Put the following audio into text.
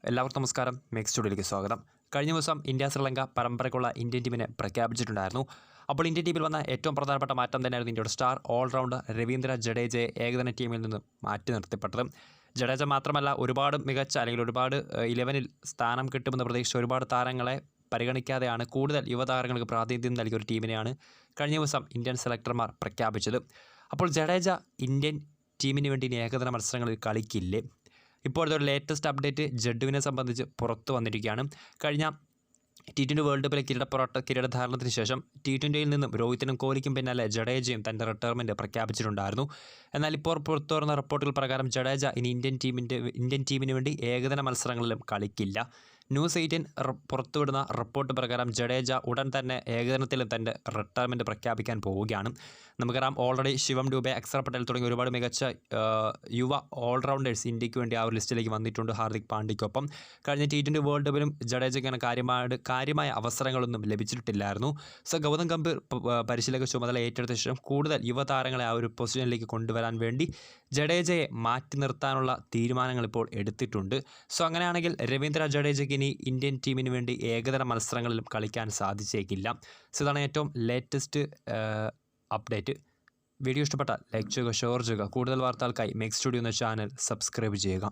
എല്ലാവർക്കും നമസ്കാരം. മേക്ക് സ്റ്റുഡിയോയിലേക്ക് സ്വാഗതം. കഴിഞ്ഞ ദിവസം ഇന്ത്യ ശ്രീലങ്ക പരമ്പരയ്ക്കുള്ള ഇന്ത്യൻ ടീമിനെ പ്രഖ്യാപിച്ചിട്ടുണ്ടായിരുന്നു. അപ്പോൾ ഇന്ത്യൻ ടീമിൽ വന്ന ഏറ്റവും പ്രധാനപ്പെട്ട മാറ്റം തന്നെയായിരുന്നു ഇന്ത്യയുടെ സ്റ്റാർ ഓൾറൗണ്ടർ രവീന്ദ്ര ജഡേജയെ ഏകദിന ടീമിൽ നിന്ന് മാറ്റി നിർത്തപ്പെട്ടത്. ജഡേജ മാത്രമല്ല, ഒരുപാട് മികച്ച അല്ലെങ്കിൽ ഒരുപാട് 11-ൽ സ്ഥാനം കിട്ടുമെന്ന് പ്രതീക്ഷിച്ച ഒരുപാട് താരങ്ങളെ പരിഗണിക്കാതെയാണ് കൂടുതൽ യുവതാരങ്ങൾക്ക് പ്രാതിനിധ്യം നൽകിയ ഒരു ടീമിനെയാണ് കഴിഞ്ഞ ദിവസം ഇന്ത്യൻ സെലക്ടർമാർ പ്രഖ്യാപിച്ചത്. അപ്പോൾ ജഡേജ ഇന്ത്യൻ ടീമിന് വേണ്ടി ഇനി ഏകദിന മത്സരങ്ങളിൽ കളിക്കില്ലേ? ഇപ്പോഴത്തെ ഒരു ലേറ്റസ്റ്റ് അപ്ഡേറ്റ് ജഡ്ഡുവിനെ സംബന്ധിച്ച് പുറത്തു വന്നിരിക്കുകയാണ്. കഴിഞ്ഞ T20 വേൾഡ് കപ്പിലെ കിരീടധാരണത്തിന് ശേഷം T20യിൽ നിന്നും രോഹിത്തിനും കോഹ്ലിക്കും പിന്നാലെ ജഡേജയും തൻ്റെ റിട്ടയർമെൻറ്റ് പ്രഖ്യാപിച്ചിട്ടുണ്ടായിരുന്നു. എന്നാൽ ഇപ്പോൾ പുറത്തു വരുന്ന റിപ്പോർട്ടുകൾ പ്രകാരം ജഡേജ ഇനി ഇന്ത്യൻ ടീമിന് വേണ്ടി ഏകദിന മത്സരങ്ങളിലും കളിക്കില്ല. ന്യൂസ് 18 പുറത്തുവിടുന്ന റിപ്പോർട്ട് പ്രകാരം ജഡേജ ഉടൻ തന്നെ ഏകദിനത്തിലും തൻ്റെ റിട്ടയർമെൻറ്റ് പ്രഖ്യാപിക്കാൻ പോവുകയാണ്. നമുക്കറിയാം, ഓൾറെഡി ശിവം ഡൂബെ, അക്സർ പട്ടേൽ തുടങ്ങിയ ഒരുപാട് മികച്ച യുവ ഓൾറൗണ്ടേഴ്സ് ഇന്ത്യക്ക് വേണ്ടി ആ ഒരു ലിസ്റ്റിലേക്ക് വന്നിട്ടുണ്ട്. ഹാർദിക് പാണ്ഡ്യയ്ക്കൊപ്പം കഴിഞ്ഞ T20 വേൾഡ് കപ്പിലും ജഡേജയ്ക്ക് അങ്ങനെ കാര്യമായ അവസരങ്ങളൊന്നും ലഭിച്ചിട്ടില്ലായിരുന്നു. സോ ഗൗതം ഗംഭീർ പരിശീലക ചുമതല ഏറ്റെടുത്ത ശേഷം കൂടുതൽ യുവതാരങ്ങളെ ആ ഒരു പൊസിഷനിലേക്ക് കൊണ്ടുവരാൻ വേണ്ടി ജഡേജയെ മാറ്റി നിർത്താനുള്ള തീരുമാനങ്ങൾ ഇപ്പോൾ എടുത്തിട്ടുണ്ട്. സോ അങ്ങനെയാണെങ്കിൽ രവീന്ദ്ര ജഡേജയ്ക്ക് ഇനി ഇന്ത്യൻ ടീമിന് വേണ്ടി ഏകദിന മത്സരങ്ങളിലും കളിക്കാൻ സാധിച്ചേക്കില്ല. സോ ഇതാണ് ഏറ്റവും ലേറ്റസ്റ്റ് അപ്ഡേറ്റ്. വീഡിയോ ഇഷ്ടപ്പെട്ടാൽ ലൈക്ക് ചെയ്യുക, ഷെയർ ചെയ്യുക. കൂടുതൽ വാർത്തകൾക്കായി മേക്ക് സ്റ്റുഡിയോ എന്ന ചാനൽ സബ്സ്ക്രൈബ് ചെയ്യുക.